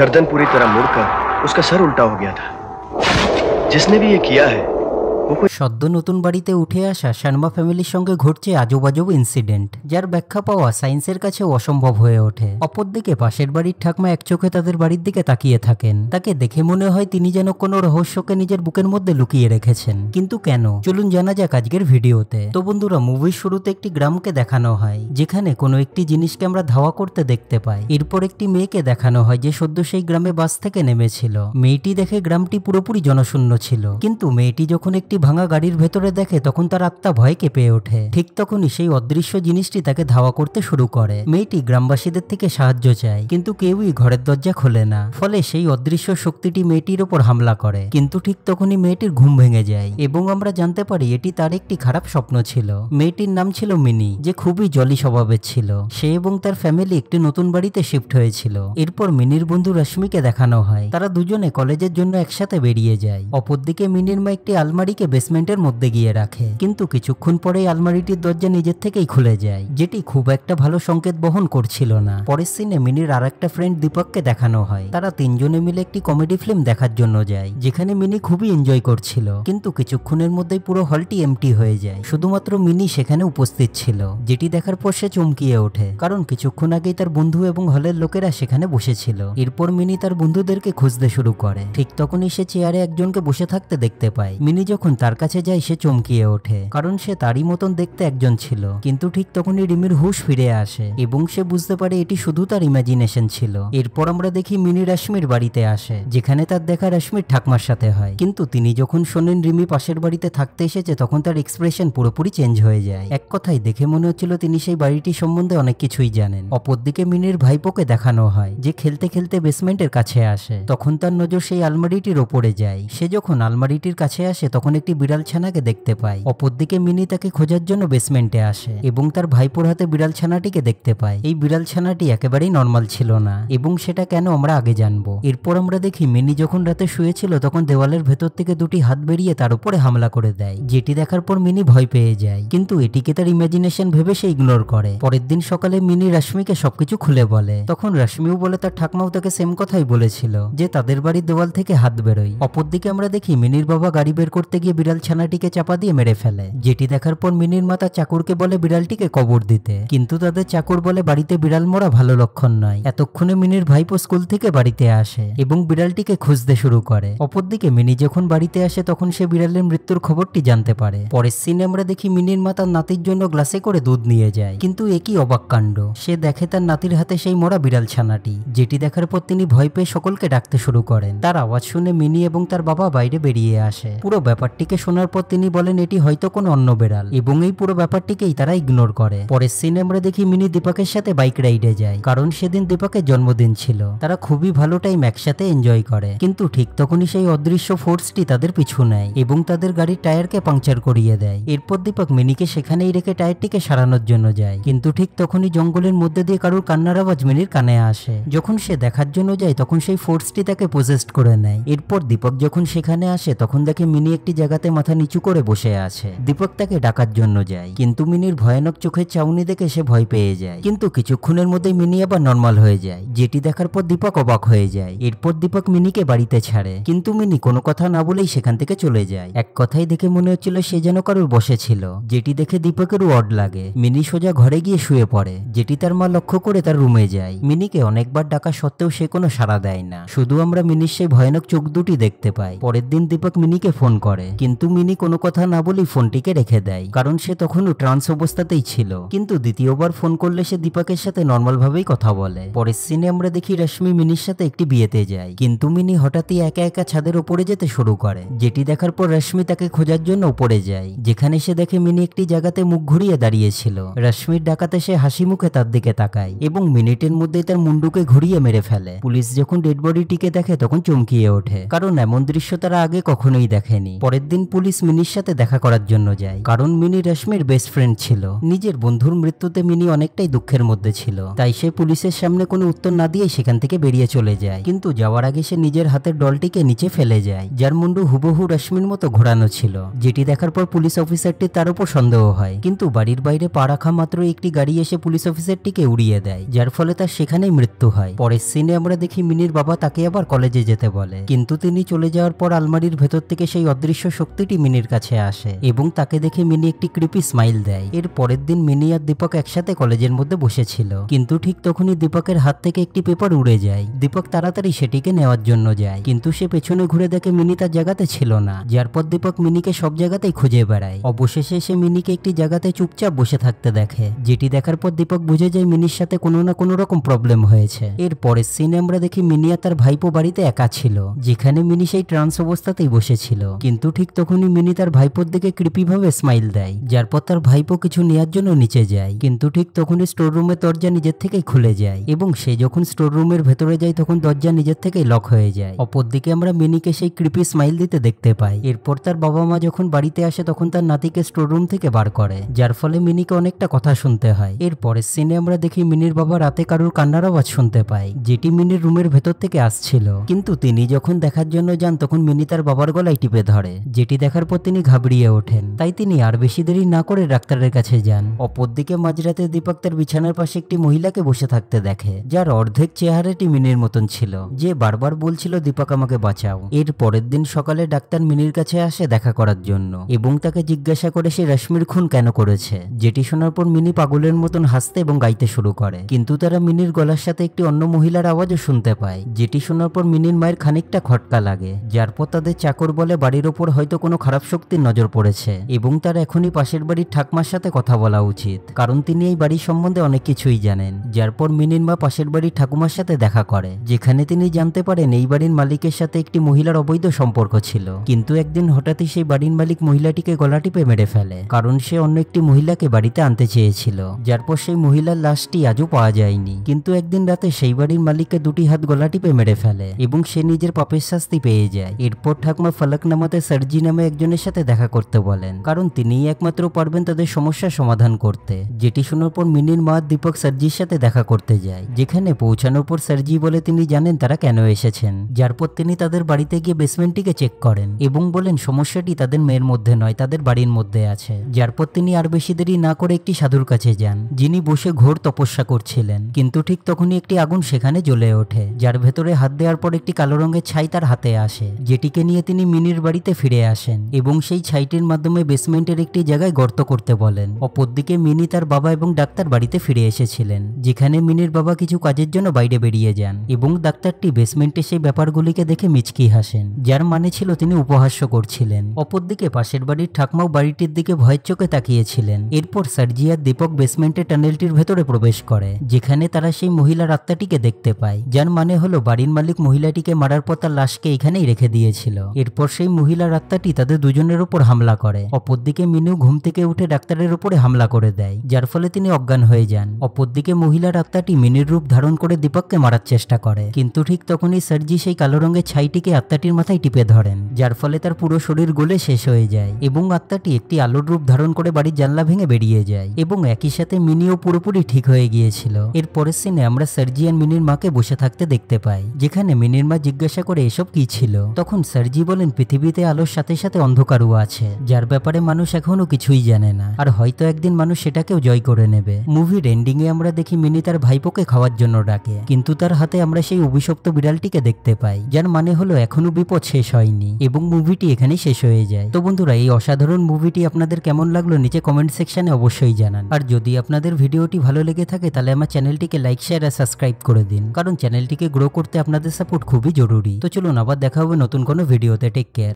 गर्दन पूरी तरह मुड़कर उसका सर उल्टा हो गया था। जिसने भी ये किया है সদ্য নতুন বাড়িতে উঠে আসা শর্মা ফ্যামিলির সঙ্গে ঘটছে আজব আজব ইনসিডেন্ট, যার ব্যাখ্যা পাওয়া সায়েন্সের কাছে অসম্ভব হয়ে ওঠে। অপরদিকে পাশের বাড়ির ঠাকমা এক চোখে তাদের বাড়ির দিকে তাকিয়ে থাকেন। তাকে দেখে মনে হয় তিনি যেন কোনো রহস্যকে নিজের বুকের মধ্যে লুকিয়ে রেখেছেন, কিন্তু কেন? চলুন জানা যাক আজকের ভিডিওতে। তো বন্ধুরা, মুভির শুরুতে একটি গ্রামকে দেখানো হয় যেখানে কোনো একটি জিনিসকে আমরা ধাওয়া করতে দেখতে পাই। এরপর একটি মেয়েকে দেখানো হয় যে সদ্য সেই গ্রামে বাস থেকে নেমেছিল। মেয়েটি দেখে গ্রামটি পুরোপুরি জনশূন্য ছিল, কিন্তু মেয়েটি যখন একটি ভাঙা গাড়ির ভেতরে দেখে তখন তার আত্মা ভয় কেঁপে ওঠে। ঠিক তখনই সেই অদৃশ্য জিনিসটি তাকে ধাওয়া করতে শুরু করে। মেয়েটি গ্রামবাসীদের থেকে সাহায্য চায়, কিন্তু কেউই ঘরের দরজা খোলে না। ফলে সেই অদৃশ্য শক্তিটি মেয়েটির ওপর হামলা করে, কিন্তু ঠিক তখনই মেয়েটির ঘুম ভেঙে যায় এবং আমরা জানতে পারি এটি তার একটি খারাপ স্বপ্ন ছিল। মেয়েটির নাম ছিল মিনি, যে খুবই জলি স্বভাবের ছিল। সে এবং তার ফ্যামিলি একটি নতুন বাড়িতে শিফট হয়েছিল। এরপর মিনির বন্ধু রশ্মিকে দেখানো হয়। তারা দুজনে কলেজের জন্য একসাথে বেরিয়ে যায়। অপরদিকে মিনির মা একটি আলমারিকে বেসমেন্টের মধ্যে গিয়ে রাখে, কিন্তু কিছুক্ষণ পরেই আলমারিটির দরজা নিজের থেকেই খুলে যায়, যেটি খুব একটা ভালো সংকেত বহন করছিল না। পরের সিনে মিনির আর একটা ফ্রেন্ড দীপককে দেখানো হয়। তারা তিনজনে মিলে একটি কমেডি ফিল্ম দেখার জন্য যায়, যেখানে মিনি খুবই এনজয় করছিল। কিন্তু কিছুক্ষণের মধ্যেই পুরো হলটি এমটি হয়ে যায়, শুধুমাত্র মিনি সেখানে উপস্থিত ছিল, যেটি দেখার পর সে চমকিয়ে ওঠে, কারণ কিছুক্ষণ আগেই তার বন্ধু এবং হলের লোকেরা সেখানে বসেছিল। এরপর মিনি তার বন্ধুদেরকে খুঁজতে শুরু করে। ঠিক তখনই সে চেয়ারে একজনকে বসে থাকতে দেখতে পায়। মিনি যখন তার কাছে যায় সে চমকিয়ে ওঠে, কারণ সে তারই মতন দেখতে একজন ছিল। কিন্তু ঠিক তখনই রিমির হুঁশ ফিরে আসে এবং সে বুঝতে পারে এটি শুধু তার ইমাজিনেশন ছিল। এরপর আমরা দেখি মিনি রশ্মির বাড়িতে আসে, যেখানে তার দেখা রশ্মির ঠাকমার সাথে হয়। কিন্তু তিনি যখন শোনেন রিমি পাশের বাড়িতে থাকতে এসেছে, তখন তার এক্সপ্রেশন পুরোপুরি চেঞ্জ হয়ে যায়। এক কথায় দেখে মনে হচ্ছিল তিনি সেই বাড়িটি সম্বন্ধে অনেক কিছুই জানেন। অপরদিকে মিনির ভাইপোকে দেখানো হয়, যে খেলতে খেলতে বেসমেন্টের কাছে আসে। তখন তার নজর সেই আলমারিটির ওপরে যায়। সে যখন আলমারিটির কাছে আসে তখন একটি বিড়াল ছানাকে দেখতে পায়। অপরদিকে মিনি তাকে খোঁজার জন্য বেসমেন্টে আসে এবং তার ভাইপোর হাতে বিড়াল ছানাটিকে দেখতে পায়। এই বিড়াল ছানাটি একেবারেই নর্মাল ছিল না, এবং সেটা কেন আমরা আগে জানবো। এরপর আমরা দেখি মিনি যখন রাতে শুয়েছিল তখন দেওয়ালের ভেতর থেকে দুটি হাত বেরিয়ে তার উপরে হামলা করে দেয়, যেটি দেখার পর মিনি ভয় পেয়ে যায়, কিন্তু এটিকে তার ইমাজিনেশন ভেবে সে ইগনোর করে। পরের দিন সকালে মিনি রশ্মিকে সবকিছু খুলে বলে। তখন রশ্মিও বলে তার ঠাকমাও তাকে সেম কথাই বলেছিল, যে তাদের বাড়ির দেওয়াল থেকে হাত বেরোয়। অপরদিকে আমরা দেখি মিনির বাবা গাড়ি বের করতে গিয়ে বিড়াল ছানাটিকে চাপা দিয়ে মেরে ফেলে, যেটি দেখার পর মিনির মা তার চাকরকে বলে বিড়ালটিকে কবর দিতে, কিন্তু তাদের চাকর বলে বাড়িতে বিড়াল মরা ভালো লক্ষণ নয়। এতক্ষণে মিনির ভাইপো স্কুল থেকে বাড়িতে আসে এবং বিড়ালটিকে খুঁজতে শুরু করে। অপরদিকে মিনি যখন বাড়িতে আসে তখন সে বিড়ালের মৃত্যুর খবরটি জানতে পারে। পরের সিনে আমরা দেখি মিনির মা তার নাতির জন্য গ্লাসে করে দুধ নিয়ে যায়, কিন্তু একই অবাক কাণ্ড, সে দেখে তার নাতির হাতে সেই মরা বিড়াল ছানাটি, যেটি দেখার পর তিনি ভয় পেয়ে সকলকে ডাকতে শুরু করেন। তার আওয়াজ শুনে মিনি এবং তার বাবা বাইরে বেরিয়ে আসে। পুরো ব্যাপারটিকে শোনার পর তিনি বলেন এটি হয়তো কোনো অন্য বিড়াল, এবং এই পুরো ব্যাপারটিকেই তারা ইগনোর করে। পরের সিনে আমরা দেখি মিনি দীপকের সাথে বাইক রাইডে যায়, কারণ সেদিন দীপকের জন্মদিন ছিল। তারা খুবই ভালো টাইম একসাথে এনজয় করে, কিন্তু ঠিক তখনই সেই অদৃশ্য ফোর্সটি তাদের পিছু নেয় এবং তাদের গাড়ির টায়ারকে পাংচার করিয়ে দেয়। এরপর দীপক মিনিকে সেখানেই রেখে টায়ারটিকে সারানোর জন্য যায়, কিন্তু ঠিক তখনই জঙ্গলের মধ্যে দিয়ে কারোর কান্নার আওয়াজ মিনির কানে আসে। যখন সে দেখার জন্য যায় তখন সেই ফোর্সটি তাকে পজেস্ট করে নেয়। এরপর দীপক যখন সেখানে আসে তখন দেখে মিনি একটি জায়গাতে মাথা নিচু করে বসে আছে। দীপক তাকে ডাকার জন্য যায়, কিন্তু মিনির ভয়ানক চোখের চাউনি দেখে সে ভয় পেয়ে যায়। কিন্তু কিছুক্ষণের মধ্যেই মিনি আবার নর্মাল হয়ে যায়, যেটি দেখার পর দীপক অবাক হয়ে যায়। এরপর দীপক মিনিকে বাড়িতে ছাড়ে, কিন্তু মিনি কোনো কথা না বলেই সেখান থেকে চলে যায়। এক কথাই দেখে মনে হচ্ছিল সে যেন কারোর বসে ছিল, যেটি দেখে দীপকেরও অড লাগে। মিনি সোজা ঘরে গিয়ে শুয়ে পড়ে, যেটি তার মা লক্ষ্য করে তার রুমে যায়। মিনিকে অনেকবার ডাকা সত্ত্বেও সে কোনো সাড়া দেয় না, শুধু আমরা মিনির সেই ভয়ানক চোখ দুটি দেখতে পাই। পরের দিন দীপক মিনিকে ফোন করে, কিন্তু মিনি কোনো কথা না বলেই ফোনটিকে রেখে দেয়, কারণ সে তখনও ট্রান্স অবস্থাতেই ছিল। কিন্তু দ্বিতীয়বার ফোন করলে সে দীপকের সাথে নর্মাল ভাবেই কথা বলে। পরের সিনে আমরা দেখি রশ্মি মিনির সাথে একটি বিয়েতে যায়, কিন্তু মিনি হঠাৎই একা একা ছাদের উপরে যেতে শুরু করে, যেটি দেখার পর রশ্মি তাকে খোঁজার জন্য উপরে যায়, যেখানে সে দেখে মিনি একটি জায়গাতে মুখ ঘুরিয়ে দাঁড়িয়েছিল। রশ্মির ডাকাতে সে হাসি মুখে তার দিকে তাকায় এবং মিনিটের মধ্যেই তার মুন্ডুকে ঘুরিয়ে মেরে ফেলে। পুলিশ যখন ডেড বডিটিকে দেখে তখন চমকিয়ে ওঠে, কারণ এমন দৃশ্য তারা আগে কখনোই দেখেনি। পরের দিন পুলিশ মিনির সাথে দেখা করার জন্য যায়, কারণ মিনি রেশমির বেস্ট ফ্রেন্ড ছিল। নিজের বন্ধুর মৃত্যুতে মিনি অনেকটাই দুঃখের মধ্যে ছিল, তাই সে পুলিশের সামনে কোনো উত্তর না দিয়ে সেখান থেকে বেরিয়ে চলে যায়। কিন্তু যাওয়ার আগে সে নিজের হাতের ডলটিকে নিচে ফেলে যায়, যার মুন্ডু হুবহু রেশমির মতো ঘোরানো ছিল, যেটি দেখার পর পুলিশ অফিসারটি তার উপর সন্দেহ হয়। কিন্তু বাড়ির বাইরে পা রাখা মাত্র একটি গাড়ি এসে পুলিশ অফিসারটিকে উড়িয়ে দেয়, যার ফলে তার সেখানেই মৃত্যু হয়। পরের সিনে আমরা দেখি মিনির বাবা তাকে আবার কলেজে যেতে বলে, কিন্তু তিনি চলে যাওয়ার পর আলমারির ভেতর থেকে সেই অদৃশ্য শক্তিটি মিনির কাছে আসে এবং তাকে দেখে মিনি একটি ক্রিপি স্মাইল দেয়। এর পরের দিন মিনি আর দীপক একসাথে কলেজের মধ্যে বসেছিল, কিন্তু ঠিক তখনই দীপকের হাত থেকে একটি পেপার উড়ে যায়। দীপক তাড়াতাড়ি সেটিকে নেওয়ার জন্য যায়, কিন্তু সে পেছনে ঘুরে দেখে মিনি তার জায়গাতে ছিল না, যার পর দীপক মিনিকে সব জায়গাতেই খুঁজে বেড়ায়। অবশেষে সে মিনিকে একটি জায়গাতে চুপচাপ বসে থাকতে দেখে, যেটি দেখার পর দীপক বুঝে যায় মিনির সাথে কোনো না কোনো রকম প্রবলেম হয়েছে। এর পরের সিনে আমরা দেখি মিনি আর তার ভাইপো বাড়িতে একা ছিল, যেখানে মিনি সেই ট্রান্স অবস্থাতেই বসেছিল। কিন্তু ঠিক তখনই মিনি তার ভাইপোর দিকে কৃপি ভাবে স্মাইল দেয়, যার পর তার ভাইপো কিছু নেওয়ার জন্য নিচে যায়। কিন্তু ঠিক তখনই স্টোর রুমের দরজা নিজের থেকেই খুলে যায় এবং সে যখন স্টোর রুমের ভেতরে যায় তখন দরজা নিজের থেকেই লক হয়ে যায়। অপরদিকে আমরা মিনিকে সেই কৃপি স্মাইল দিতে দেখতে পাই। এরপর তার বাবা মা যখন বাড়িতে আসে তখন তার নাতিকে স্টোর রুম থেকে বার করে, যার ফলে মিনিকে অনেকটা কথা শুনতে হয়। এর পরের সিনে আমরা দেখি মিনির বাবা রাতে কারুর কান্নার আওয়াজ শুনতে পায়, যেটি মিনির রুমের ভেতর থেকে আসছিল। কিন্তু তিনি যখন দেখার জন্য যান তখন মিনি তার বাবার গলায় টিপে ধরে, যেটি দেখার পর তিনি ঘাবড়িয়ে ওঠেন। তাই তিনি আর বেশি দেরি না করে ডাক্তারের কাছে যান। অপরদিকে মাঝরাতে দীপক তার বিছানার পাশে একটি মহিলাকে বসে থাকতে দেখে, যার অর্ধেক চেহারাটি মিনির মতন ছিল, যে বারবার বলছিল দীপক আমাকে বাঁচাও। এর পরের দিন সকালে ডাক্তার মিনির কাছে আসে দেখা করার জন্য এবং তাকে জিজ্ঞাসা করে সে রেশমির খুন কেন করেছে, যেটি শোনার পর মিনি পাগলের মতন হাসতে এবং গাইতে শুরু করে। কিন্তু তারা মিনির গলার সাথে একটি অন্য মহিলার আওয়াজও শুনতে পায়, যেটি শোনার পর মিনির মায়ের খানিকটা খটকা লাগে, যার পর তাদের চাকর বলে বাড়ির ওপর হয়তো কোনো খারাপ শক্তির নজর পড়েছে এবং তার এখনই পাশের বাড়ির ঠাকমার সাথে কথা বলা উচিত, কারণ তিনি এই বাড়ির সম্বন্ধে অনেক কিছুই জানেন। যার পর মিনির মা পাশের বাড়ির ঠাকুমার সাথে দেখা করে, যেখানে তিনি জানতে পারেন এই বাড়ির মালিকের সাথে একটি মহিলার অবৈধ সম্পর্ক ছিল। কিন্তু একদিন হঠাৎই সেই বাড়ির মালিক মহিলাটিকে গলা টিপে মেরে ফেলে, কারণ সে অন্য একটি মহিলাকে বাড়িতে আনতে চেয়েছিল, যার পর সেই মহিলার লাশটি আজও পাওয়া যায়নি। কিন্তু একদিন রাতে সেই বাড়ির মালিককে দুটি হাত গলা টিপে মেরে ফেলে এবং সে নিজের পাপের শাস্তি পেয়ে যায়। এরপর ঠাকুমা ফলকনামাতে সার্জি নামে একজনের সাথে দেখা করতে বলেন, কারণ তিনিই একমাত্র পারবেন তাদের সমস্যার সমাধান করতে। যেটি শোনার পর মিনির মা দীপক সার্জির সাথে দেখা করতে যায়, যেখানে পৌঁছানোর পর সার্জি বলে তিনি জানেন তারা কেন এসেছেন, যার পর তিনি তাদের বাড়িতে গিয়ে বেসমেন্টটিকে চেক করেন এবং বলেন সমস্যাটি তাদের মেয়ের মধ্যে নয়, তাদের বাড়ির মধ্যে আছে। যার পর তিনি আর বেশি দেরি না করে একটি সাধুর কাছে যান, যিনি বসে ঘোর তপস্যা করছিলেন। কিন্তু ঠিক তখনই একটি আগুন সেখানে জ্বলে ওঠে, যার ভেতরে হাত দেওয়ার পর একটি কালো রঙের ছাই তার হাতে আসে, যেটিকে নিয়ে তিনি মিনির বাড়িতে ফিরে আসেন এবং সেই ছাইটির মাধ্যমে বেসমেন্টের একটি জায়গায় গর্ত করতে বলেন। অপরদিকে মিনি তার বাবা এবং ডাক্তার বাড়িতে ফিরে এসেছিলেন, যেখানে মিনির বাবা কিছু কাজের জন্য বাইরে বেরিয়ে যান এবং ডাক্তারটি বেসমেন্টে সেই ব্যাপারগুলিকে দেখে মিচকি হাসেন, যার মানে ছিল তিনি উপহাস্য করছিলেন। অপরদিকে পাশের বাড়ির ঠাকমাও বাড়িটির দিকে ভয়ের চোখে তাকিয়েছিলেন। এরপর সার্জি আর দীপক বেসমেন্টে টানেলটির ভেতরে প্রবেশ করে, যেখানে তারা সেই মহিলার আত্মাটিকে দেখতে পায়, যার মানে হলো বাড়ির মালিক মহিলাটিকে মারার পর তার লাশকে এখানেই রেখে দিয়েছিল। এরপর সেই মহিলার আত্মাটি তাদের দুজনের উপর হামলা করে। অপরদিকে মিনু ঘুম থেকে উঠে ডাক্তারের উপরে হামলা করে দেয়, যার ফলে তিনি অজ্ঞান হয়ে যান। অপরদিকে মহিলার আত্মাটি মিনির রূপ ধারণ করে দীপককে মারার চেষ্টা করে, কিন্তু ঠিক তখনই সার্জি সেই কালো রঙের ছাইটিকে আত্মাটির মাথায় টিপে ধরেন, যার ফলে তার পুরো শরীর গলে শেষ হয়ে যায় এবং আত্মাটি একটি আলোর রূপ ধারণ করে বাড়ির জানলা ভেঙে বেরিয়ে যায় এবং একই সাথে মিনিও পুরোপুরি ঠিক হয়ে গিয়েছিল। এর পরের সিনে আমরা সার্জি আর মিনির মাকে বসে থাকতে দেখতে পাই, যেখানে মিনির মা জিজ্ঞাসা করে এসব কি ছিল। তখন সার্জি বলেন পৃথিবীতে আলোর সাথে সাথে অন্ধকারও আছে, যার ব্যাপারে মানুষ এখনো কিছুই জানে না, আর হয়তো একদিন মানুষ সেটাকেও জয় করে নেবে। মুভির এন্ডিং এ আমরা দেখি মিনি তার ভাইপোকে খাওয়ার জন্য ডাকে, কিন্তু তার হাতে আমরা সেই অভিশপ্ত বিড়ালটিকে দেখতে পাই, যার মানে হলো এখনো বিপদ শেষ হয়নি এবং মুভিটি এখানেই শেষ হয়ে যায়। তো বন্ধুরা, এই অসাধারণ মুভিটি আপনাদের কেমন লাগলো নিচে কমেন্ট সেকশনে অবশ্যই জানান। আর যদি আপনাদের ভিডিওটি ভালো লেগে থাকে তাহলে আমার চ্যানেলটিকে লাইক, শেয়ার আর সাবস্ক্রাইব করে দিন, কারণ চ্যানেলটিকে গ্রো করতে আপনাদের সাপোর্ট খুবই জরুরি। তো চলুন আবার দেখা হবে নতুন কোনো ভিডিওতে। Take care.